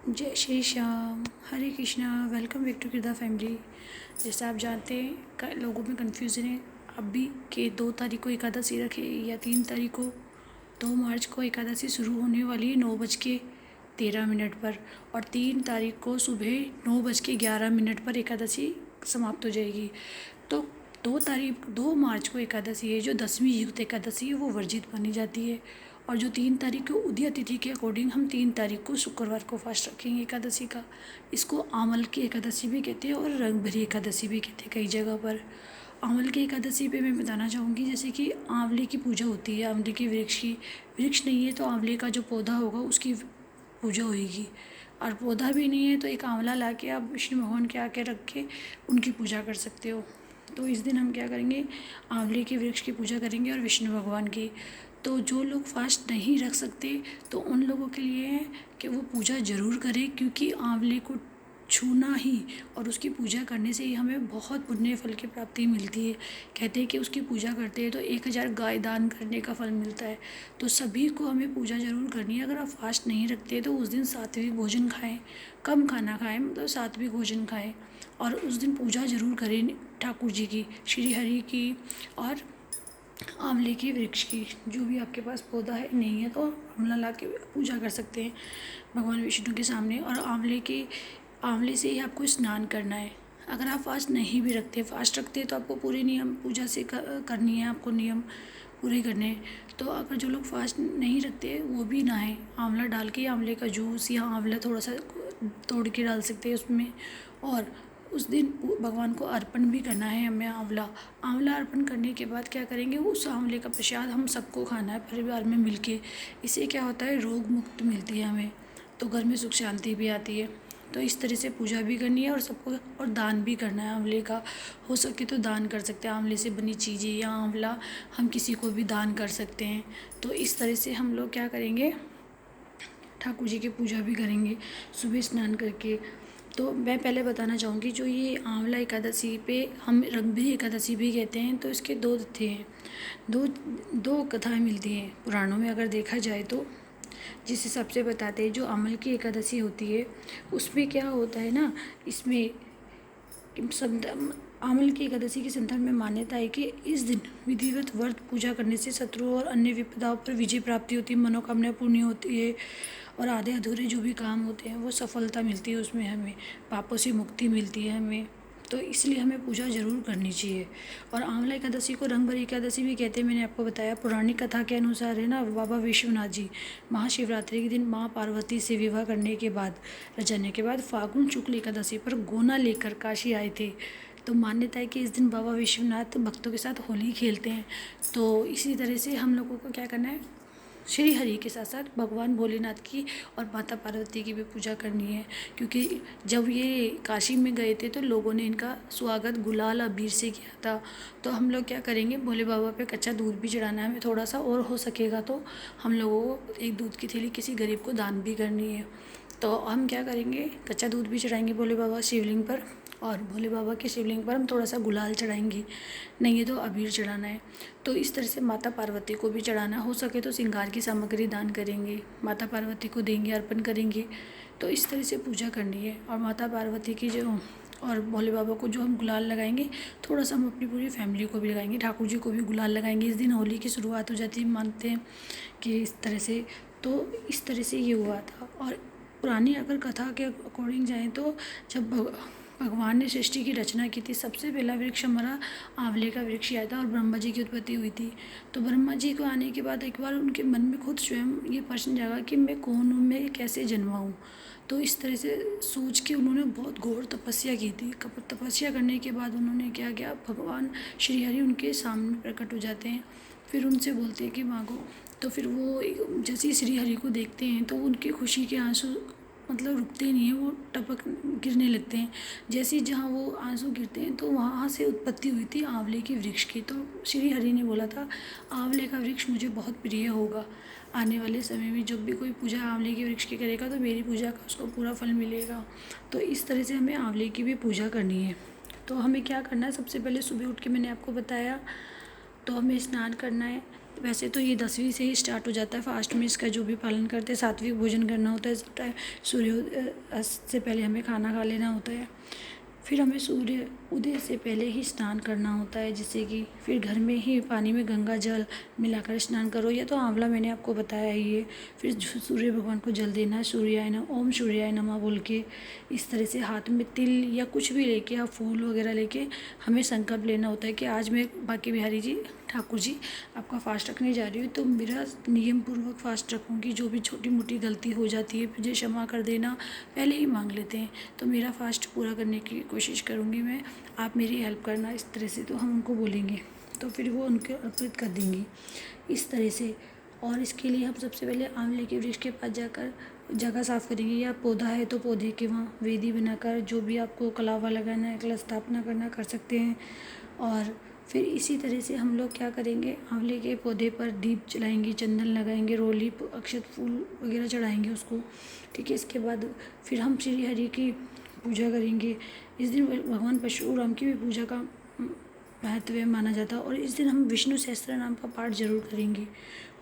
जय Shri Shyam, Hare Krishna. Welcome back to Kirda family. जैसा आप जानते हैं लोगों में कन्फ्यूज़न है अभी कि 2 तारीख को एकादशी रखे या 3 तारीख को। 2 मार्च को एकादशी शुरू होने वाली है 9:13 पर, और 3 तारीख को सुबह 9:11 पर एकादशी समाप्त हो जाएगी। तो 2 मार्च को एकादशी है, जो 10वीं युक्त एकादशी है, वो वर्जित मानी जाती है। और जो 3 तारीख को उदय तिथि के अकॉर्डिंग हम 3 तारीख को शुक्रवार को फास्ट रखेंगे एकादशी का। इसको आंवल की एकादशी भी कहते हैं और रंग भरी एकादशी भी कहते हैं कई जगह पर। आंवल की एकादशी पे मैं बताना चाहूँगी, जैसे कि आंवले की पूजा होती है। आंवले के वृक्ष नहीं है तो आंवले का जो पौधा होगा उसकी पूजा होगी। और पौधा भी नहीं है तो एक आंवला ला के आप विष्णु भगवान के आके रख के उनकी पूजा कर सकते हो। तो इस दिन हम क्या करेंगे, आंवले के वृक्ष की पूजा करेंगे और विष्णु भगवान की। तो जो लोग फास्ट नहीं रख सकते तो उन लोगों के लिए है कि वो पूजा ज़रूर करें, क्योंकि आंवले को छूना ही और उसकी पूजा करने से ही हमें बहुत पुण्य फल की प्राप्ति मिलती है। कहते हैं कि उसकी पूजा करते हैं तो 1000 गाय दान करने का फल मिलता है। तो सभी को हमें पूजा ज़रूर करनी है। अगर आप फास्ट नहीं रखते तो उस दिन सात्विक भोजन खाएं, कम खाना खाएं, मतलब सात्विक भोजन खाएं। और उस दिन पूजा ज़रूर करें ठाकुर जी की, श्री हरि की और आंवले के वृक्ष की। जो भी आपके पास पौधा है, नहीं है तो आंवला ला के पूजा कर सकते हैं भगवान विष्णु के सामने। और आंवले से ही आपको स्नान करना है। अगर आप फास्ट नहीं भी रखते, फास्ट रखते तो आपको पूरे नियम पूजा से करनी है, आपको नियम पूरे करने हैं। तो अगर जो लोग फास्ट नहीं रखते वो भी नहाएं, आंवला डाल के, आंवले का जूस या आंवला थोड़ा सा तोड़ के डाल सकते हैं उसमें। और उस दिन भगवान को अर्पण भी करना है हमें आंवला अर्पण करने के बाद क्या करेंगे, उस आंवले का प्रसाद हम सबको खाना है परिवार में मिलके। इससे क्या होता है, रोग मुक्त मिलती है हमें, तो घर में सुख शांति भी आती है। तो इस तरह से पूजा भी करनी है और सबको, और दान भी करना है आंवले का। हो सके तो दान कर सकते हैं, आंवले से बनी चीज़ें या आंवला हम किसी को भी दान कर सकते हैं। तो इस तरह से हम लोग क्या करेंगे, ठाकुर जी की पूजा भी करेंगे सुबह स्नान करके। तो मैं पहले बताना चाहूँगी, जो ये आंवला एकादशी पे हम रंगभरी एकादशी भी कहते हैं, तो इसके 2 तथ्य हैं, दो दो कथाएं मिलती हैं पुराणों में अगर देखा जाए तो। जिस हिसाब से बताते हैं, जो आंवल की एकादशी होती है उसमें क्या होता है ना, इसमें आंवल की एकादशी के संदर्भ में मान्यता है कि इस दिन विधिवत व्रत पूजा करने से शत्रुओं और अन्य विपदाओं पर विजय प्राप्ति होती है, मनोकामना पूर्ण होती है, और आधे अधूरे जो भी काम होते हैं वो सफलता मिलती है, उसमें हमें पापों से मुक्ति मिलती है हमें। तो इसलिए हमें पूजा ज़रूर करनी चाहिए। और आंवला एकादशी को रंग भरी एकादशी भी कहते हैं, मैंने आपको बताया। पौराणिक कथा के अनुसार है ना, बाबा विश्वनाथ जी महाशिवरात्रि के दिन माँ पार्वती से विवाह करने के बाद, रचाने के बाद फागुन शुक्ल एकादशी पर गोना लेकर काशी आए थे। तो मान्यता है कि इस दिन बाबा विश्वनाथ भक्तों के साथ होली खेलते हैं। तो इसी तरह से हम लोगों को क्या करना है, श्री हरि के साथ साथ भगवान भोलेनाथ की और माता पार्वती की भी पूजा करनी है। क्योंकि जब ये काशी में गए थे तो लोगों ने इनका स्वागत गुलाल अबीर से किया था। तो हम लोग क्या करेंगे, भोले बाबा पे कच्चा दूध भी चढ़ाना है हमें थोड़ा सा, और हो सकेगा तो हम लोगों को एक दूध की थैली किसी गरीब को दान भी करनी है। तो हम क्या करेंगे, कच्चा दूध भी चढ़ाएंगे भोले बाबा शिवलिंग पर, और भोले बाबा के शिवलिंग पर हम थोड़ा सा गुलाल चढ़ाएंगे, नहीं है तो अबीर चढ़ाना है। तो इस तरह से माता पार्वती को भी चढ़ाना, हो सके तो श्रृंगार की सामग्री दान करेंगे, माता पार्वती को देंगे, अर्पण करेंगे। तो इस तरह से पूजा करनी है। और माता पार्वती की जो, और भोले बाबा को जो हम गुलाल लगाएंगे, थोड़ा सा हम अपनी पूरी फैमिली को भी लगाएंगे, ठाकुर जी को भी गुलाल लगाएंगे। इस दिन होली की शुरुआत हो जाती है, मानते हैं कि इस तरह से। तो इस तरह से ये हुआ था। और पुरानी अगर कथा के अकॉर्डिंग जाएँ तो जब भगवान ने सृष्टि की रचना की थी, सबसे पहला वृक्ष हमारा आंवले का वृक्ष आया था और ब्रह्मा जी की उत्पत्ति हुई थी। तो ब्रह्मा जी को आने के बाद एक बार उनके मन में खुद स्वयं ये प्रश्न जागा कि मैं कौन हूँ, मैं कैसे जन्मा हूँ। तो इस तरह से सोच के उन्होंने बहुत घोर तपस्या की थी। तपस्या करने के बाद उन्होंने क्या किया, भगवान श्री हरि उनके सामने प्रकट हो जाते हैं, फिर उनसे बोलते हैं कि मांगो। तो फिर वो जैसे ही श्री हरि को देखते हैं तो उनकी खुशी के आंसू मतलब रुकते नहीं हैं, वो टपक गिरने लगते हैं। जैसे ही जहाँ वो आंसू गिरते हैं तो वहाँ से उत्पत्ति हुई थी आंवले के वृक्ष की। तो श्री हरि ने बोला था आंवले का वृक्ष मुझे बहुत प्रिय होगा, आने वाले समय में जब भी कोई पूजा आंवले के वृक्ष की करेगा तो मेरी पूजा का उसको पूरा फल मिलेगा। तो इस तरह से हमें आंवले की भी पूजा करनी है। तो हमें क्या करना है, सबसे पहले सुबह उठ के मैंने आपको बताया, तो हमें स्नान करना है, वैसे तो ये 10वीं से ही स्टार्ट हो जाता है फास्ट में, इसका जो भी पालन करते हैं। सात्विक भोजन करना होता है, सूर्योदय से पहले हमें खाना खा लेना होता है। फिर हमें सूर्य उदय से पहले ही स्नान करना होता है, जिससे कि फिर घर में ही पानी में गंगा जल मिलाकर स्नान करो, या तो आंवला मैंने आपको बताया ही है। फिर सूर्य भगवान को जल देना है, सूर्याय नमः, ओम सूर्याय नमः बोल के। इस तरह से हाथ में तिल या कुछ भी लेके, आप फूल वगैरह लेके हमें संकल्प लेना होता है कि आज मैं बांके बिहारी जी ठाकुर जी आपका फास्ट रखने जा रही हूँ, तो मेरा नियम पूर्वक फास्ट रखूँगी। जो भी छोटी मोटी गलती हो जाती है मुझे क्षमा कर देना, पहले ही मांग लेते हैं। तो मेरा फास्ट पूरा करने की कोशिश करूँगी मैं, आप मेरी हेल्प करना इस तरह से। तो हम उनको बोलेंगे तो फिर वो उनके अर्पित कर देंगी इस तरह से। और इसके लिए हम सबसे पहले आंवले के वृक्ष के पास जाकर जगह साफ़ करेंगे, या पौधा है तो पौधे के वहाँ वेदी बनाकर जो भी आपको कलावा लगाना है, कलश स्थापना करना कर सकते हैं। और फिर इसी तरह से हम लोग क्या करेंगे, आंवले के पौधे पर दीप जलाएंगे, चंदन लगाएंगे, रोली अक्षत फूल वगैरह चढ़ाएंगे उसको। ठीक है, इसके बाद फिर हम श्री हरि की पूजा करेंगे। इस दिन भगवान परशुराम की भी पूजा का महत्व माना जाता है। और इस दिन हम विष्णु सहस्त्र नाम का पाठ जरूर करेंगे,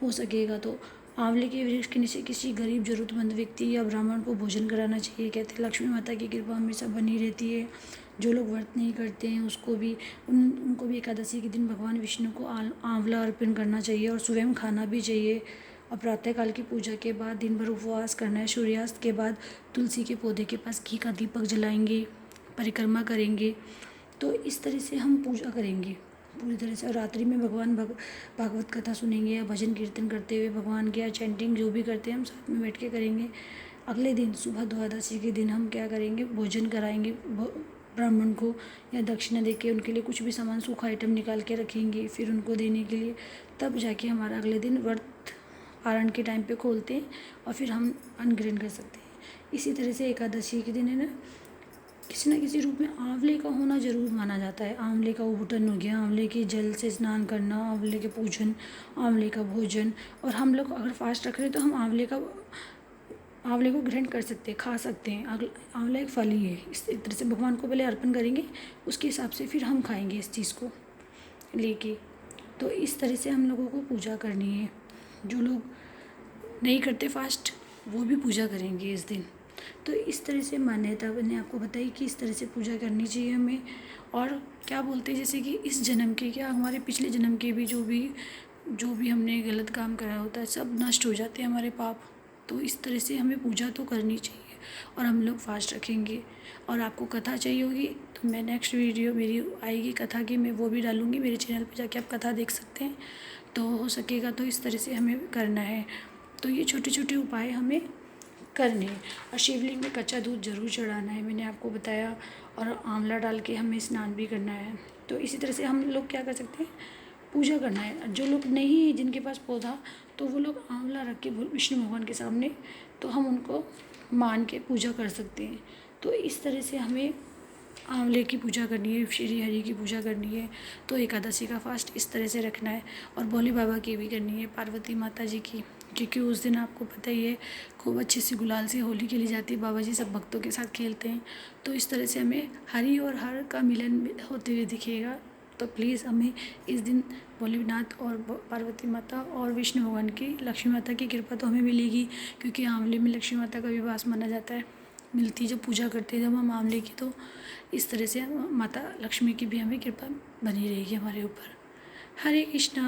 हो सकेगा तो। आंवले के वृक्ष के नीचे किसी गरीब जरूरतमंद व्यक्ति या ब्राह्मण को भोजन कराना चाहिए। कहते हैं लक्ष्मी माता की कृपा हमेशा बनी रहती है। जो लोग व्रत नहीं करते हैं उसको भी उनको भी एकादशी के दिन भगवान विष्णु को आंवला अर्पण करना चाहिए, और स्वयं खाना भी चाहिए। और प्रातःकाल की पूजा के बाद दिन भर उपवास करना है। सूर्यास्त के बाद तुलसी के पौधे के पास घी का दीपक जलाएंगे, परिक्रमा करेंगे। तो इस तरह से हम पूजा करेंगे पूरी तरह से। और रात्रि में भगवान भागवत कथा सुनेंगे, या भजन कीर्तन करते हुए भगवान की, या चैंटिंग जो भी करते हैं हम साथ में बैठ के करेंगे। अगले दिन सुबह द्वादशी के दिन हम क्या करेंगे, भोजन कराएंगे ब्राह्मण को, या दक्षिणा देके उनके लिए कुछ भी सामान सूखा आइटम निकाल के रखेंगे फिर उनको देने के लिए। तब जाके हमारा अगले दिन व्रत पारण के टाइम पे खोलते हैं, और फिर हम अन्न ग्रहण कर सकते हैं। इसी तरह से एकादशी के दिन है ना, किसी न किसी रूप में आंवले का होना जरूर माना जाता है। आंवले का उबटन हो गया, आंवले के जल से स्नान करना, आंवले के पूजन, आंवले का भोजन। और हम लोग अगर फास्ट रख रहे हैं तो हम आंवले को ग्रहण कर सकते हैं, खा सकते हैं। आंवला एक फल ही है। इस तरह से भगवान को पहले अर्पण करेंगे, उसके हिसाब से फिर हम खाएंगे इस चीज़ को लेके। तो इस तरह से हम लोगों को पूजा करनी है। जो लोग नहीं करते फास्ट वो भी पूजा करेंगे इस दिन। तो इस तरह से मान्यता मैंने आपको बताई कि इस तरह से पूजा करनी चाहिए हमें। और क्या बोलते हैं, जैसे कि इस जन्म के क्या हमारे पिछले जन्म के भी जो भी हमने गलत काम करा होता है सब नष्ट हो जाते हैं हमारे पाप। तो इस तरह से हमें पूजा तो करनी चाहिए, और हम लोग फास्ट रखेंगे। और आपको कथा चाहिए होगी तो मैं नेक्स्ट वीडियो मेरी आएगी कथा की, मैं वो भी डालूँगी मेरे चैनल पे, जाके आप कथा देख सकते हैं। तो हो सकेगा तो इस तरह से हमें करना है। तो ये छोटे छोटे उपाय हमें करने हैं। और शिवलिंग में कच्चा दूध ज़रूर चढ़ाना है, मैंने आपको बताया। और आंवला डाल के हमें स्नान भी करना है। तो इसी तरह से हम लोग क्या कर सकते हैं, पूजा करना है। जो लोग नहीं, जिनके पास पौधा, तो वो लोग आंवला रख के विष्णु भगवान के सामने, तो हम उनको मान के पूजा कर सकते हैं। तो इस तरह से हमें आंवले की पूजा करनी है, श्री हरि की पूजा करनी है। तो एकादशी का फास्ट इस तरह से रखना है। और भोले बाबा की भी करनी है, पार्वती माता जी की, क्योंकि उस दिन आपको पता ही है खूब अच्छे से गुलाल से होली खेली जाती है। बाबा जी सब भक्तों के साथ खेलते हैं। तो इस तरह से हमें हरि और हर का मिलन होते हुए दिखेगा। तो प्लीज़ हमें इस दिन भोलेनाथ और पार्वती माता और विष्णु भगवान की, लक्ष्मी माता की कृपा तो हमें मिलेगी, क्योंकि आंवले में लक्ष्मी माता का भी वास माना जाता है। मिलती जब पूजा करते हैं जब हम आंवले की, तो इस तरह से माता लक्ष्मी की भी हमें कृपा बनी रहेगी हमारे ऊपर। हरे कृष्णा।